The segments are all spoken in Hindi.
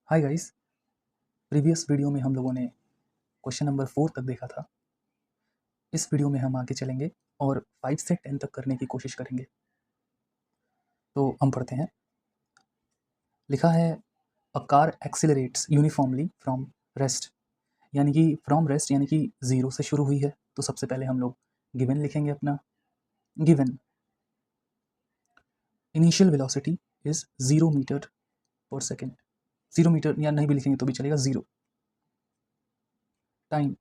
Hi guys. प्रीवियस वीडियो में हम लोगों ने क्वेश्चन नंबर 4 तक देखा था। इस वीडियो में हम आगे चलेंगे और 5 से 10 तक करने की कोशिश करेंगे। तो हम पढ़ते हैं। लिखा है a car accelerates uniformly from rest, यानी कि फ्रॉम रेस्ट यानी कि 0 से शुरू हुई है। तो सबसे पहले हम लोग गिवन लिखेंगे अपना। Given initial velocity is 0 metre per second. 0 metre या नहीं भी लिखेंगे तो भी चलेगा। 0 टाइम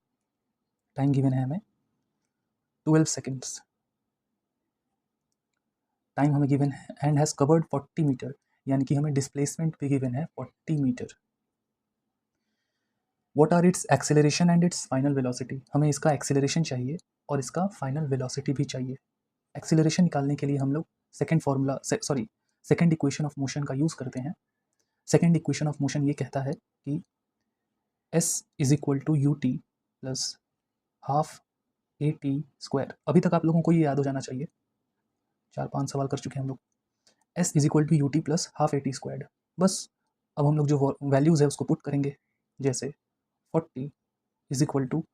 टाइम गिवन है हमें 12 सेकेंड्स। टाइम हमें गिवन है एंड हैज़ कवर्ड 40 मीटर, यानी कि हमें डिस्प्लेसमेंट भी गिवन है 40 metre. What are its acceleration and its final velocity, हमें इसका एक्सेलरेशन चाहिए और इसका फाइनल वेलोसिटी भी चाहिए। एक्सेलरेशन निकालने के लिए हम लोग सेकेंड इक्वेशन ऑफ मोशन का यूज़ करते हैं। सेकेंड इक्वेशन ऑफ मोशन ये कहता है कि s is equal to u t plus half a t square. अभी तक आप लोगों को ये याद हो जाना चाहिए, 4-5 सवाल कर चुके हैं हम लोग। s is equal to u t plus half a t squared. बस अब हम लोग जो वैल्यूज़ है उसको पुट करेंगे, जैसे 40 is equal to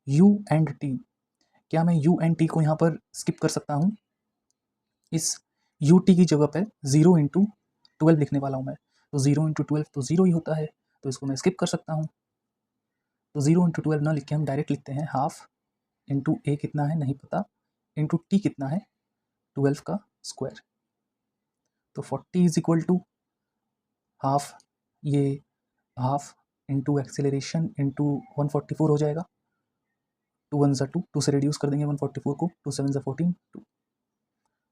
u and t. क्या मैं यू एंड टी को यहाँ पर स्किप कर सकता हूँ? इस यू टी की जगह पे 0 इंटू 12 लिखने वाला हूँ मैं। तो 0 इंटू 12 तो 0 ही होता है, तो इसको मैं स्किप कर सकता हूँ। तो 0 इंटू 12 ना लिख के हम डायरेक्ट लिखते हैं हाफ इंटू ए कितना है नहीं पता, इंटू टी कितना है 12 का स्क्वायर। तो 40 इज इक्वल टू हाफ, ये हाफ इंटू एक्सेलरेशन इंटू 144 हो जाएगा। 2 1 ज़ा 2, 2 से रिड्यूस कर देंगे 144 को, 2 7 ज़ा 14, 2।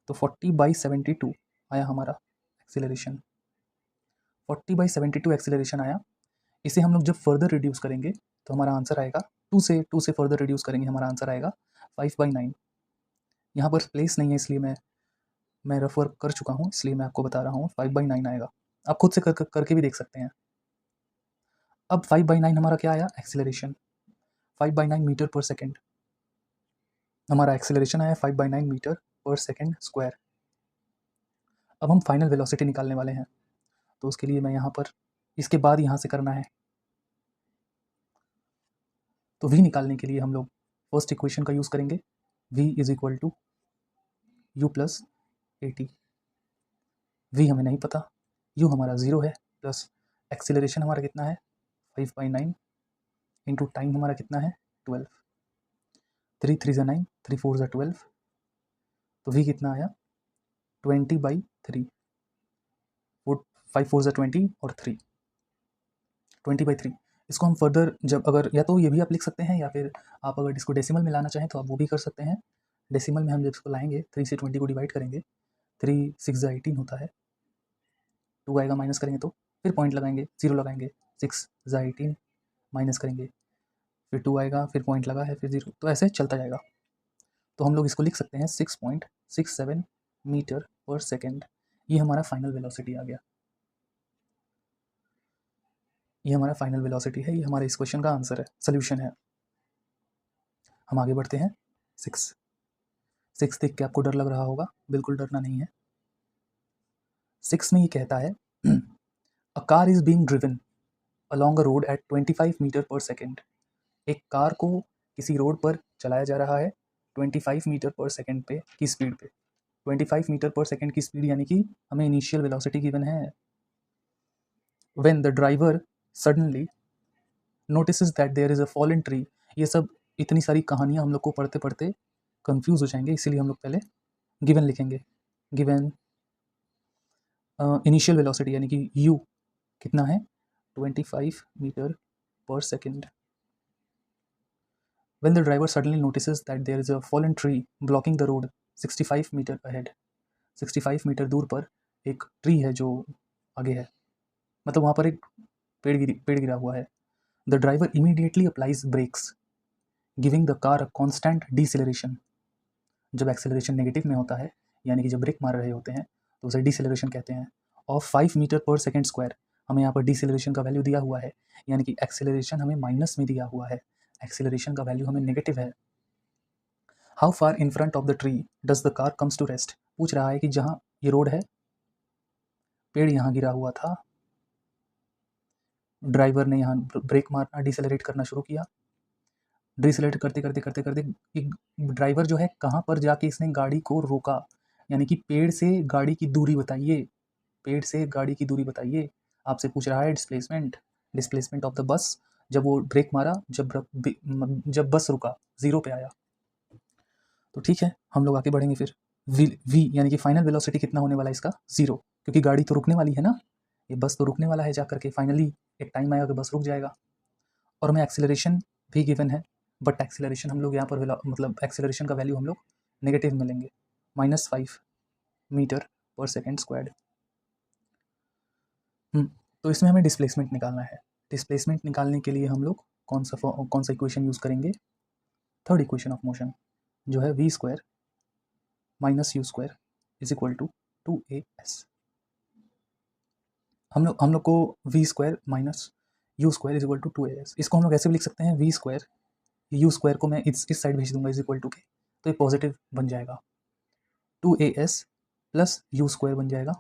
तो 40/72 आया हमारा एक्सेलरेशन। 40/72 एक्सेलरेशन आया। इसे हम लोग जब फर्दर रिड्यूस करेंगे तो हमारा आंसर आएगा 2 से फर्दर रिड्यूस करेंगे, हमारा आंसर आएगा 5/9। यहाँ पर प्लेस नहीं है इसलिए मैं रफ वर्क कर चुका हूँ, इसलिए मैं आपको बता रहा हूँ 5/9 आएगा। आप खुद से करके भी देख सकते हैं। अब 5/9 हमारा क्या आया? Acceleration 5/9 metre per second. हमारा एक्सेलरेशन आया 5/9 मीटर पर सेकेंड स्क्वायर। अब हम फाइनल वेलोसिटी निकालने वाले हैं, तो उसके लिए मैं यहाँ पर इसके बाद यहाँ से करना है। तो v निकालने के लिए हम लोग फर्स्ट इक्वेशन का यूज़ करेंगे। v is equal to u plus a t. v हमें नहीं पता, u हमारा 0 है, प्लस एक्सेलरेशन हमारा कितना है 5/9 इंटू टाइम हमारा कितना है 12। 3 3 ज़ा 9, 3 4 ज़ा 12। तो v कितना आया 20/3। 5 4 ज़ा 20 और 3 20/3। इसको हम फर्दर जब अगर या तो ये भी आप लिख सकते हैं, या फिर आप अगर इसको डेसिमल में लाना चाहें तो आप वो भी कर सकते हैं। डेसिमल में हम जब इसको लाएंगे 3 से 20 को डिवाइड करेंगे, 3 6 ज़ा 18 होता है, 2 आएगा माइनस करेंगे तो, फिर पॉइंट लगाएंगे, 0 लगाएंगे, 6 ज़ा 18 माइनस करेंगे, फिर 2 आएगा, फिर पॉइंट लगा है, फिर 0, तो ऐसे चलता जाएगा। तो हम लोग इसको लिख सकते हैं 6.67 मीटर पर सेकेंड। ये हमारा फाइनल वेलोसिटी आ गया। ये हमारा फाइनल वेलोसिटी है, ये हमारे इस क्वेश्चन का आंसर है, सोल्यूशन है। हम आगे बढ़ते हैं। 6 देख के आपको डर लग रहा होगा, बिल्कुल डरना नहीं है। 6 में ये कहता है a car is being driven along a road at 25 metre per second. एक कार को किसी रोड पर चलाया जा रहा है 25 मीटर पर सेकेंड पे की स्पीड पे। 25 मीटर पर सेकेंड की स्पीड यानी कि हमें इनिशियल वेलोसिटी गिवन है। When the driver suddenly notices that there is a fallen tree. ये सब इतनी सारी कहानियाँ हम लोग को पढ़ते पढ़ते कंफ्यूज हो जाएंगे, इसीलिए हम लोग पहले गिवन लिखेंगे। गिवन इनिशियल वेलोसिटी यानी कि u कितना है 25 metre per second. When the driver suddenly notices that there is a fallen tree blocking the road 65 metre ahead, 65 metre दूर पर एक ट्री है जो आगे है, मतलब वहाँ पर एक पेड़ गिरा हुआ है। The driver immediately applies brakes giving the car a constant deceleration. जब एक्सेलरेशन नेगेटिव में होता है, यानी कि जब ब्रेक मार रहे होते हैं, तो उसे डिसेलरेशन कहते हैं। Of 5 metre per second square, हमें यहाँ पर डिसेलरेशन का वैल्यू दिया हुआ है, यानी कि एक्सेलरेशन हमें माइनस में दिया हुआ है, एक्सेलरेशन का वैल्यू हमें नेगेटिव है। How far in front of the tree does the car comes to rest. पूछ रहा है कि जहाँ ये रोड है, पेड़ यहाँ गिरा हुआ था, ड्राइवर ने यहाँ ब्रेक मारना, डिसेलरेट करना शुरू किया। डिसेलरेट करते करते करते करते एक ड्राइवर जो है कहाँ पर जाके इसने गाड़ी को रोका, यानी कि पेड़ से गाड़ी की दूरी बताइए, पेड़ से गाड़ी की दूरी बताइए। आपसे पूछ रहा है displacement, displacement of the bus, जब वो ब्रेक मारा, जब बस रुका, 0 पे आया। तो ठीक है, हम लोग आगे बढ़ेंगे फिर। वी यानी कि फाइनल वेलोसिटी कितना होने वाला है इसका, 0, क्योंकि गाड़ी तो रुकने वाली है ना, ये बस तो रुकने वाला है जा करके, फाइनली एक टाइम आएगा कि बस रुक जाएगा। और हमें एक्सेलरेशन भी गिवन है, बट एक्सेलरेशन हम लोग यहाँ पर मतलब एक्सेलरेशन का वैल्यू हम लोग नेगेटिव में लेंगे, -5 मीटर पर सेकेंड स्क्वायर्ड। तो इसमें हमें डिस्प्लेसमेंट निकालना है। डिस्प्लेसमेंट निकालने के लिए हम लोग कौन सा इक्वेशन यूज़ करेंगे, थर्ड इक्वेशन ऑफ मोशन, जो है v² - u² = 2as। हम लोग को v² - u² = 2as, इसको हम लोग ऐसे भी लिख सकते हैं, v², u² को मैं इस साइड भेज दूंगा इज इक्वल टू के, तो ये पॉजिटिव बन जाएगा, 2as प्लस u² बन जाएगा।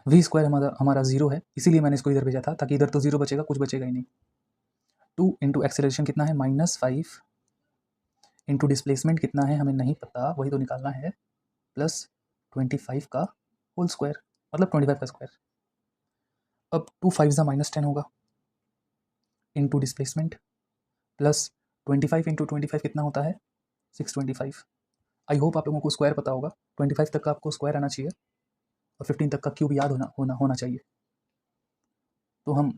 v² हमारा 0 है, इसीलिए मैंने इसको इधर भेजा था, ताकि इधर तो 0 बचेगा, कुछ बचेगा ही नहीं। 2 इंटू एक्सेलरेशन कितना है, -5 इंटू डिस्प्लेसमेंट कितना है हमें नहीं पता, वही तो निकालना है, प्लस 25 का होल स्क्वायर, मतलब 25 का स्क्वायर। अब 2 5 -10 होगा, इंटू डिस्प्लेसमेंट प्लस 25 इंटू 25 कितना होता है, 625। आई होप आप लोगों को स्क्वायर पता होगा, 25 तक का आपको स्क्वायर आना चाहिए और 15 तक का क्यूब याद होना चाहिए। तो हम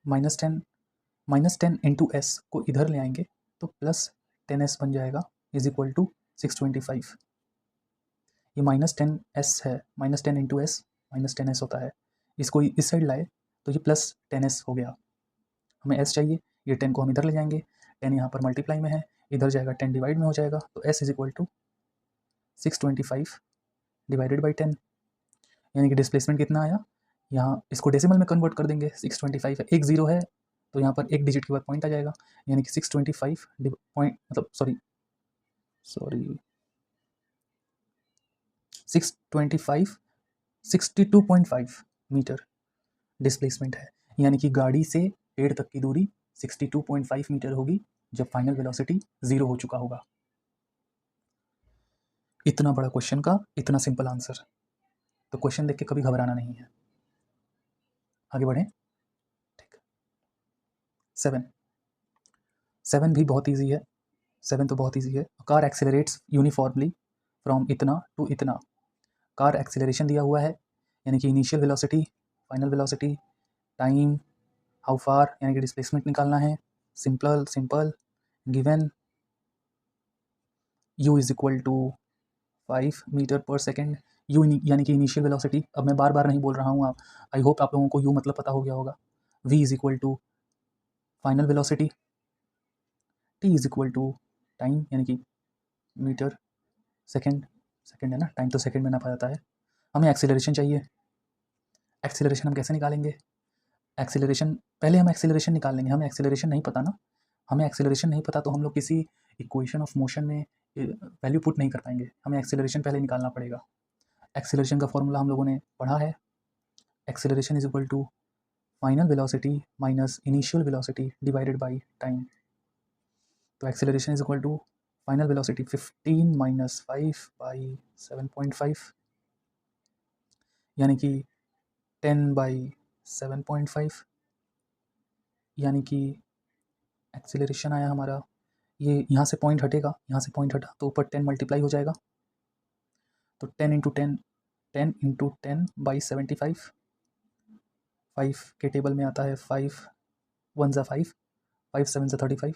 -10 इंटू एस को इधर ले आएंगे तो प्लस 10s बन जाएगा, इज इक्वल टू 625। ये -10s है, -10 इंटू एस -10s होता है, इसको इस साइड लाए तो ये प्लस 10s हो गया। हमें s चाहिए, ये 10 को हम इधर ले जाएंगे, 10 यहाँ पर मल्टीप्लाई में है, इधर जाएगा 10 डिवाइड में हो जाएगा, तो s is equal to 625 divided by 10, यानी कि डिस्प्लेसमेंट कितना आया, यहाँ इसको डेसिमल में कन्वर्ट कर देंगे, 625 है, एक 0 है तो यहाँ पर एक डिजिट के बाद पॉइंट आ जाएगा, यानी कि 625 पॉइंट मतलब सॉरी 625 62.5 मीटर डिस्प्लेसमेंट है, यानी कि गाड़ी से पेड़ तक की दूरी 62.5 मीटर होगी जब फाइनल वेलोसिटी 0 हो चुका होगा। इतना बड़ा क्वेश्चन का इतना सिंपल आंसर, तो क्वेश्चन देख के कभी घबराना नहीं है। आगे बढ़ें, ठीक। 7 भी बहुत ईजी है, 7 तो बहुत ईजी है। कार एक्सेलरेट्स यूनिफॉर्मली फ्रॉम इतना टू इतना, कार एक्सेलरेशन दिया हुआ है, यानी कि initial velocity, final velocity, time, how far, यानी कि डिस्प्लेसमेंट निकालना है, simple given, u is equal to 5 metre per second, u यानी कि इनिशियल वेलोसिटी, अब मैं बार बार नहीं बोल रहा हूँ, आप आई होप आप लोगों को u मतलब पता हो गया होगा, v is equal to final velocity, t is equal to time, यानी कि मीटर सेकेंड है ना, टाइम तो सेकेंड में नापा जाता है। हमें एक्सेलरेशन चाहिए, एक्सेलरेशन हम कैसे निकालेंगे, एक्सेलरेशन पहले हम एक्सेलरेशन निकाल लेंगे, हमें एक्सेलरेशन नहीं पता ना, हमें एक्सेलरेशन नहीं पता तो हम लोग किसी इक्वेशन ऑफ मोशन में वैल्यू पुट नहीं कर पाएंगे, हमें एक्सेलरेशन पहले निकालना पड़ेगा। एक्सेलरेशन का फॉर्मूला हम लोगों ने पढ़ा है, acceleration is equal to final velocity minus initial velocity divided by time. तो acceleration is equal to final velocity 15 - 5 by 7.5, यानी कि 10 बाई 7.5, यानी कि एक्सेलरेशन आया हमारा, ये यहाँ से पॉइंट हटेगा, यहाँ से पॉइंट हटा तो ऊपर 10 मल्टीप्लाई हो जाएगा, तो 10 इंटू 10 10 इंटू 10 बाई 75, 5 के टेबल में आता है 5 1 ज़ा 5, 5 7 ज़ा 35,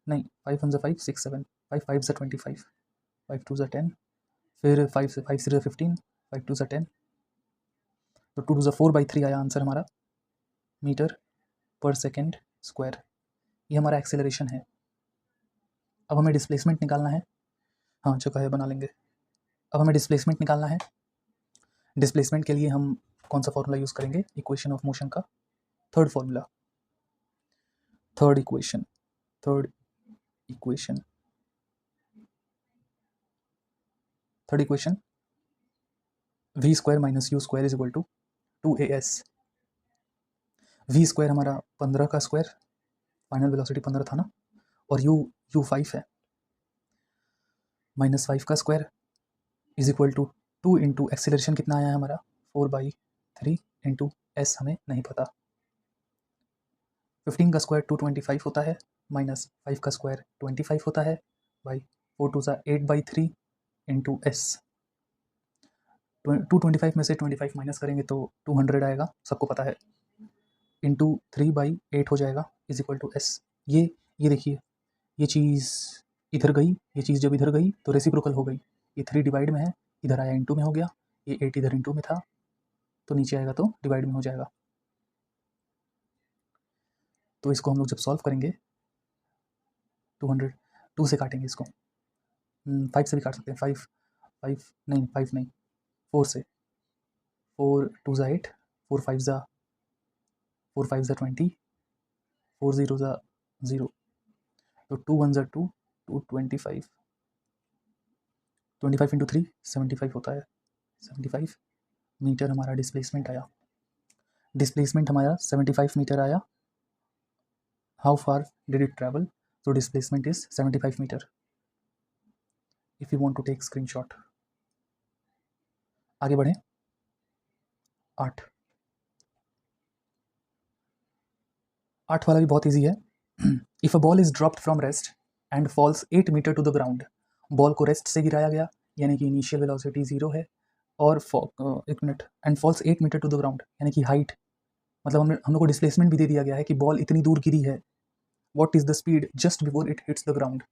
नहीं 5 1 ज़ा 5 6 7, 5 5 ज़ा 25, 5 2 ज़ा 10, फिर 5 से 5 3 ज़ा 15, 5 2 ज़ा 10, तो 2 2 ज़ा 4/3 आया आंसर हमारा, मीटर पर सेकेंड स्क्वायर। ये हमारा एक्सेलरेशन है। अब हमें डिस्प्लेसमेंट निकालना है, हाँ जगह है बना लेंगे। अब हमें डिस्प्लेसमेंट निकालना है, डिस्प्लेसमेंट के लिए हम कौन सा फॉर्मूला यूज़ करेंगे, इक्वेशन ऑफ मोशन का third formula, third equation v² - u² = 2as। V square हमारा 15 का स्क्वायर, फाइनल वेलोसिटी 15 था ना, और यू 5 है, -5 का square is equal to 2 into acceleration कितना आया है हमारा 4/3 इंटू एस हमें नहीं पता। 15 का स्क्वायर 225 होता है, -5 का स्क्वायर 25 होता है, बाई 4 2 सा 8/3 इंटू एस। 225 में से 25 माइनस करेंगे तो 200 आएगा, सबको पता है, इंटू 3/8 हो जाएगा, इज इक्वल टू एस। ये देखिए, ये चीज़ इधर गई, ये चीज़ जब इधर गई तो रेसिप्रोकल हो गई, ये 3 डिवाइड में है, इधर आया इंटू में हो गया, ये 8 इधर इंटू में था, तो नीचे आएगा तो डिवाइड में हो जाएगा। तो इसको हम लोग जब सॉल्व करेंगे 200, 2 से काटेंगे इसको, 5 से भी काट सकते हैं, 5 नहीं 5 नहीं 4 से, 4 2 ज़ा 8, 4 5 ज़ा 20, 4 0 ज़ा 0, तो 2 1 ज़ा 2, 225, 25 इंटू 3 75 होता है, 75 मीटर हमारा डिस्प्लेसमेंट आया। डिस्प्लेसमेंट हमारा 75 मीटर आया। How far did it travel? तो displacement is 75 metre. If you want to take screenshot, आगे बढ़ें। 8 वाला भी बहुत ईजी है। If a ball is dropped from rest and falls 8 metre to the ground, ball को रेस्ट से गिराया गया, यानी कि इनिशियल वेलोसिटी 0 है, और एक minute, and falls 8 metre to the ground, यानी कि हाइट, मतलब हम लोग को डिस्प्लेसमेंट भी दे दिया गया है कि बॉल इतनी दूर गिरी है। What is the speed just before it hits the ground,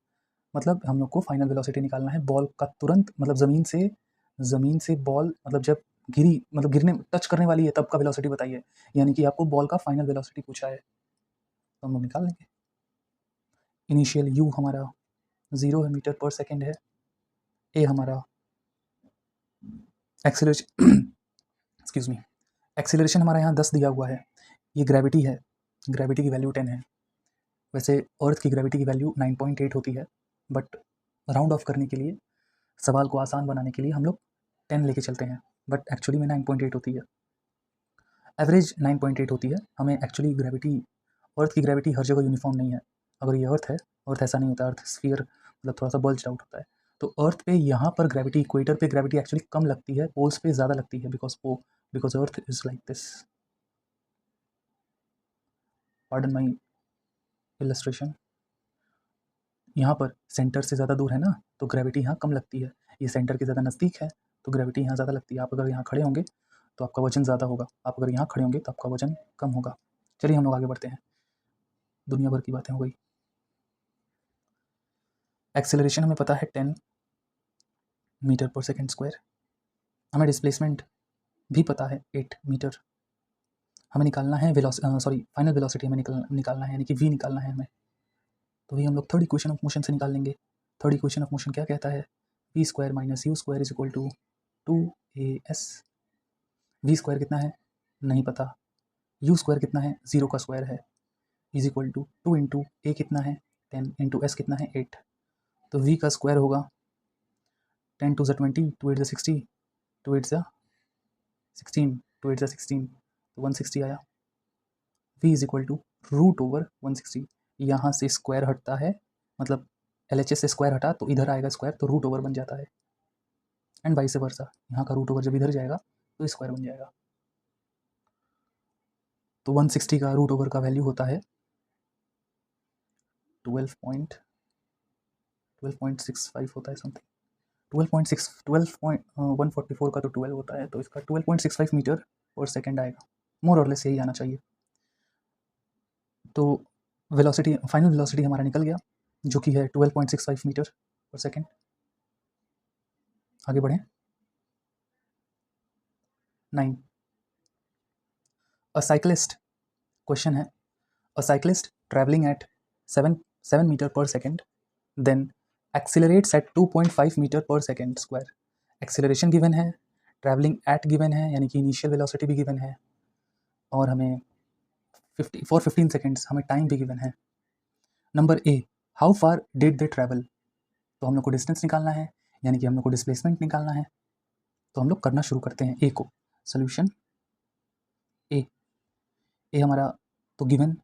मतलब हम लोग को फाइनल वेलोसिटी निकालना है बॉल का तुरंत, मतलब ज़मीन से बॉल, मतलब जब गिरी, मतलब गिरने टच करने वाली है तब का वेलोसिटी बताइए, यानी कि आपको बॉल का फाइनल वेलोसिटी पूछा है, तो हम लोग निकाल लेंगे। इनिशियल यू हमारा 0 है, मीटर पर सेकेंड है। ए हमारा एक्सीलरेशन एक्सक्यूज मी, एक्सीलरेशन हमारा यहाँ 10 दिया हुआ है। ये ग्रेविटी है, ग्रेविटी की वैल्यू 10 है। वैसे अर्थ की ग्रेविटी की वैल्यू 9.8 होती है, बट राउंड ऑफ करने के लिए, सवाल को आसान बनाने के लिए हम लोग 10 लेके चलते हैं, बट एक्चुअली में 9.8 होती है। एवरेज 9.8 होती है। हमें एक्चुअली ग्रेविटी, अर्थ की ग्रेविटी हर जगह यूनिफॉर्म नहीं है। अगर ये अर्थ है, अर्थ ऐसा नहीं होता, अर्थ स्फीयर, मतलब थोड़ा सा बल्ज आउट होता है। तो अर्थ पे यहाँ पर ग्रेविटी, इक्वेटर पे ग्रेविटी एक्चुअली कम लगती है, पोल्स पे ज़्यादा लगती है, because earth is like this. Pardon my illustration, यहाँ पर सेंटर से ज़्यादा दूर है ना, तो ग्रेविटी यहाँ कम लगती है। ये सेंटर के ज़्यादा नज़दीक है, तो ग्रेविटी यहाँ ज़्यादा लगती है। आप अगर यहाँ खड़े होंगे तो आपका वजन ज़्यादा होगा, आप अगर यहाँ खड़े होंगे तो आपका वजन कम होगा। चलिए हम लोग आगे बढ़ते हैं, दुनिया भर की बातें हो गई। एक्सेलरेशन हमें पता है 10 मीटर पर सेकेंड स्क्वायर, हमें डिस्प्लेसमेंट भी पता है 8 मीटर। हमें निकालना है फाइनल वेलोसिटी हमें निकालना है, यानी कि वी निकालना है हमें। तो वही हम लोग थर्ड इक्वेशन ऑफ मोशन से निकाल लेंगे। थर्ड इक्वेशन ऑफ मोशन क्या कहता है? V square minus u square is equal to 2AS। V square कितना है नहीं पता, यू स्क्वायर कितना है 0 का स्क्वायर है, इज इक्वल टू 2 इंटू ए कितना है 10 इंटू एस कितना है 8। तो वी का स्क्वायर होगा 10 2 ज़ा 20, 2 8 ज़ा 60, 2 8 ज़ा 16, 2 8 ज़ा 16, तो 160 आया। v इज इक्वल टू √160, यहाँ से स्क्वायर हटता है, मतलब LHS से स्क्वायर हटा तो इधर आएगा स्क्वायर, तो रूट ओवर बन जाता है, एंड वाइस वर्सा, यहाँ का रूट ओवर जब इधर जाएगा तो स्क्वायर बन जाएगा। तो 160 का रूट ओवर का वैल्यू होता है 12.65 होता है समथिंग, 144 का तो 12 होता है, तो इसका 12.65 मीटर पर सेकेंड आएगा, मोर और लेस यही आना चाहिए। तो वेलोसिटी, फाइनल वेलोसिटी हमारा निकल गया, जो कि है 12.65 मीटर पर सेकेंड। आगे बढ़ें। 9, अ साइक्लिस्ट, क्वेश्चन है, a cyclist travelling at 7 metre per second then accelerates at 2.5 metre per second square. Acceleration given है, ट्रैवलिंग एट गिवन है, यानी कि इनिशियल वेलोसिटी भी गिवन है, और हमें 15 सेकेंड्स हमें टाइम भी गिवन है। Number A, how far did they travel, तो हम लोग को डिस्टेंस निकालना है, यानी कि हम लोग को डिस्प्लेसमेंट निकालना है। तो हम लोग करना शुरू करते हैं ए को। सोल्यूशन ए, हमारा तो given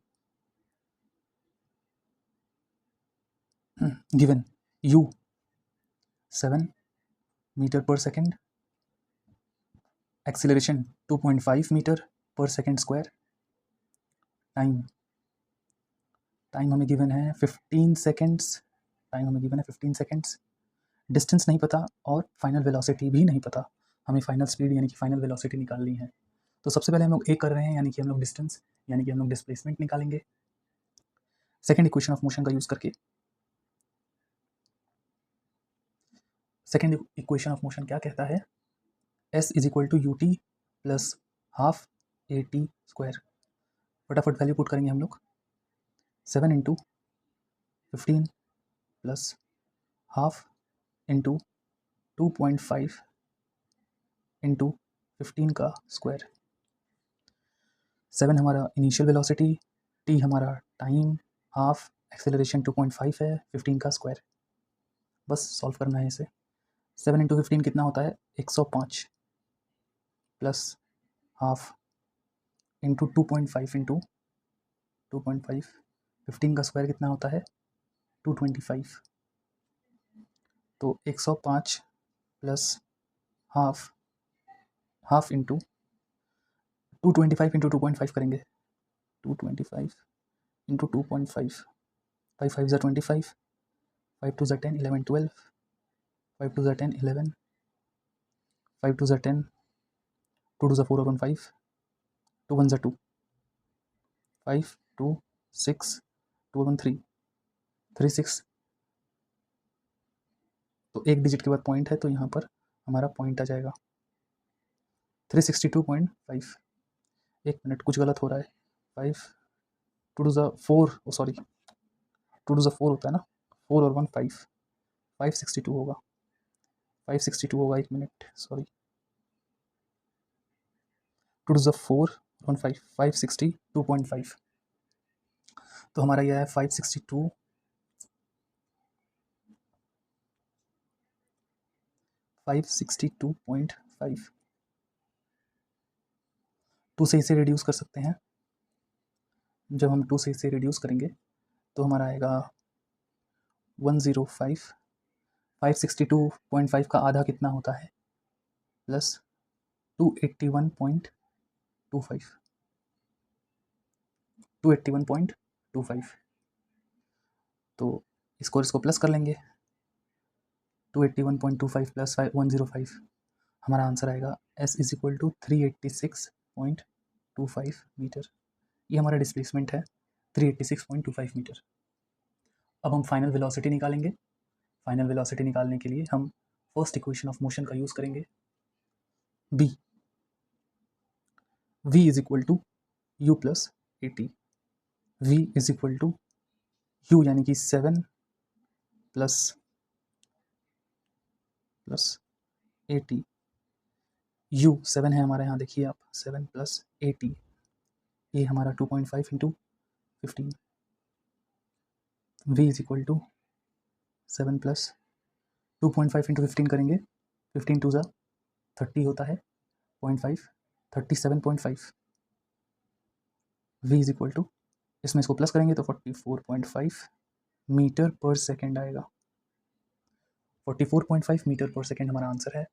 u 7 metre per second, acceleration 2.5 metre per second square, time हमें गिवन है 15 सेकेंड्स, डिस्टेंस नहीं पता और फाइनल वेलोसिटी भी नहीं पता, हमें फाइनल स्पीड यानी कि फाइनल वेलोसिटी निकालनी है। तो सबसे पहले हम लोग एक कर रहे हैं, यानी कि हम लोग डिस्टेंस यानी कि हम लोग डिस्प्लेसमेंट निकालेंगे सेकेंड इक्वेशन ऑफ मोशन का यूज़ करके। सेकेंड इक्वेशन ऑफ मोशन क्या कहता है, s is equal to u t plus half a t square. फटाफट वैल्यू पुट करेंगे हम लोग, 7 into 15 plus half into 2.5 into 15 का स्क्वायर। 7 हमारा इनिशियल वेलोसिटी, t हमारा टाइम, हाफ, एक्सेलरेशन 2.5 है, 15 का स्क्वायर। बस सॉल्व करना है इसे। 7 इंटू 15 कितना होता है 105 प्लस हाफ इंटू 2.5 इंटू 2.5, 15 का स्क्वायर कितना होता है 225। तो 105 प्लस हाफ इंटू 225 इंटू 2.5 करेंगे, 225 इंटू 2.5, 5 5 ज़ा 25, 5 2 ज़ा 10, 11 12, 5 2 ज़ा 10 11, 5 2 ज़ा 10, 2 2 ज़ा 4 और 1 5, 2 1 ज़ा 2, 5 2 6, 2 1 3, 3 6। तो एक डिजिट के बाद पॉइंट है, तो यहाँ पर हमारा पॉइंट आ जाएगा 362.5। एक मिनट, कुछ गलत हो रहा है। 5 2 2 ज़ा 4, सॉरी 2 2 ज़ा 4 होता है ना, 4 और 1 5, 562 होगा, 562 होगा, एक मिनट सॉरी, 2 2 ज़ा 4 1 5, 562.5। तो हमारा यह है 562 562.5। 2 से इसे रिड्यूस कर सकते हैं, जब हम 2 से इसे रिड्यूस करेंगे तो हमारा आएगा 105। 562.5 का आधा कितना होता है प्लस 281.25, 281.25। तो इसको प्लस कर लेंगे, 281.25 प्लस 105, हमारा आंसर आएगा s is equal to 386.25 metre. ये हमारा डिस्प्लेसमेंट है 386.25 मीटर। अब हम फाइनल वेलोसिटी निकालेंगे। फाइनल वेलोसिटी निकालने के लिए हम फर्स्ट इक्वेशन ऑफ मोशन का यूज़ करेंगे, v is equal to u plus a t. v is equal to u यानी कि 7 प्लस ए टी, u 7 है हमारे यहाँ, देखिए आप 7 प्लस ए टी, ये हमारा 2.5 into 15, v is equal to 7 plus 2.5 into 15 करेंगे, 15 2 ज़ा 30 होता है, 0.5 37.5, v इज इक्वल टू, इसमें इसको प्लस करेंगे तो 44.5 मीटर पर सेकेंड आएगा। 44.5 मीटर पर सेकेंड हमारा आंसर है।